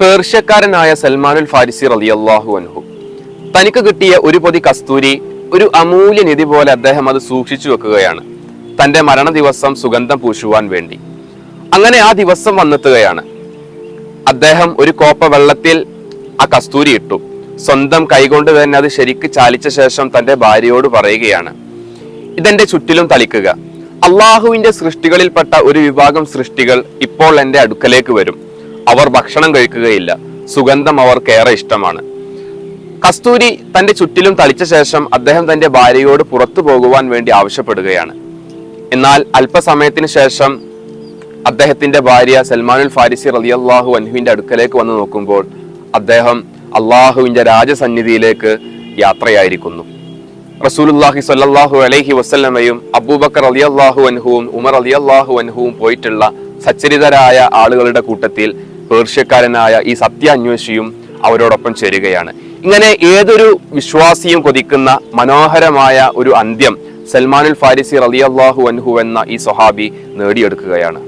പേർഷ്യക്കാരനായ സൽമാനുൽ ഫാരിസി റളിയല്ലാഹു അൻഹു തനിക്ക് കിട്ടിയ ഒരു പൊതി കസ്തൂരി ഒരു അമൂല്യ നിധി പോലെ അദ്ദേഹം അത് സൂക്ഷിച്ചു വെക്കുകയാണ്, തന്റെ മരണ ദിവസം സുഗന്ധം പൂശുവാൻ വേണ്ടി. അങ്ങനെ ആ ദിവസം വന്നെത്തുകയാണ്. അദ്ദേഹം ഒരു കോപ്പ വെള്ളത്തിൽ ആ കസ്തൂരി ഇട്ടു. സ്വന്തം കൈകൊണ്ട് തന്നെ അത് ശരിക്ക് ചാലിച്ച ശേഷം തന്റെ ഭാര്യയോട് പറയുകയാണ്, ഇതെന്റെ ചുറ്റിലും തളിക്കുക. അള്ളാഹുവിന്റെ സൃഷ്ടികളിൽപ്പെട്ട ഒരു വിഭാഗം സൃഷ്ടികൾ ഇപ്പോൾ എന്റെ അടുക്കലേക്ക് വരും. അവർ ഭക്ഷണം കഴിക്കുകയില്ല, സുഗന്ധം അവർക്കേറെ ഇഷ്ടമാണ്. കസ്തൂരി തന്റെ ചുറ്റിലും തളിച്ച ശേഷം അദ്ദേഹം തന്റെ ഭാര്യയോട് പുറത്തു പോകുവാൻ വേണ്ടി ആവശ്യപ്പെടുകയാണ്. എന്നാൽ അല്പസമയത്തിന് ശേഷം അദ്ദേഹത്തിന്റെ ഭാര്യ സൽമാനുൽ ഫാരിസി റളിയല്ലാഹു അൻഹുവിന്റെ അടുക്കലേക്ക് വന്ന് നോക്കുമ്പോൾ അദ്ദേഹം അള്ളാഹുവിന്റെ രാജസന്നിധിയിലേക്ക് യാത്രയായിരിക്കുന്നു. റസൂലുള്ളാഹി സ്വല്ലല്ലാഹു അലൈഹി വസല്ലമയും അബൂബക്കർ റളിയല്ലാഹു അൻഹുവും ഉമർ റളിയല്ലാഹു അൻഹുവും പോയിട്ടുള്ള സച്ചരിതരായ ആളുകളുടെ കൂട്ടത്തിൽ പേർഷ്യക്കാരനായ ഈ സത്യാന്വേഷിയും അവരോടൊപ്പം ചേരുകയാണ്. ഇങ്ങനെ ഏതൊരു വിശ്വാസിയും കൊതിക്കുന്ന മനോഹരമായ ഒരു അന്ത്യം സൽമാനുൽ ഫാരിസി റളിയല്ലാഹു അൻഹു എന്ന ഈ സ്വഹാബി നേടിയെടുക്കുകയാണ്.